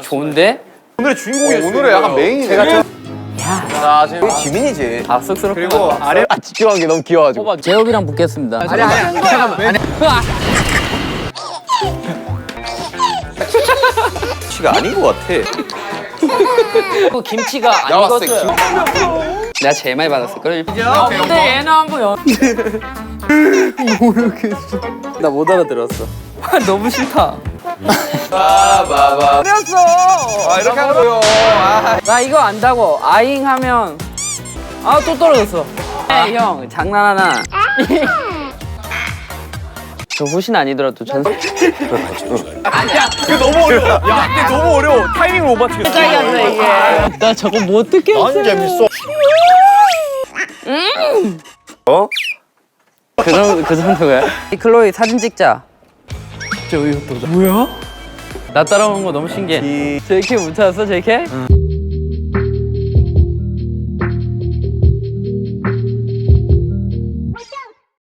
좋은데? 오늘의 주인공이 오늘의 약간 메인이네. 야, 여기 지민이지. 아 쑥스럽구나. 그리고 아래 집중한 게 너무 귀여워가지고. 재혁이랑 붙겠습니다. 아니야 잠깐만. 치가 아닌 것 같아. 그 김치가 안 나왔어, 익었어요. 내가 제일 많이 받았을걸? 근데 얘는 한번 모르겠어. 나 못 알아들었어. 너무 싫다. 바바바. 어렸어. 아 이렇게 하는 거요. 나 이거 안다고. 아잉 하면 또 떨어졌어. 에이, 형 장난하나? 저 훨씬 아니더라도 전. 이거 너무 어려워. 야 근데 너무 어려워. 타이밍을 못 맞추겠어. 짱이었어 이게. 나 저거 뭐 어떻게 했어? 안 재밌어. 어? 그 정도야? 클로이 사진 찍자. 진짜 어이없다. 뭐야? 나 따라오는 거 너무 신기해. JK 못 찾았어, JK?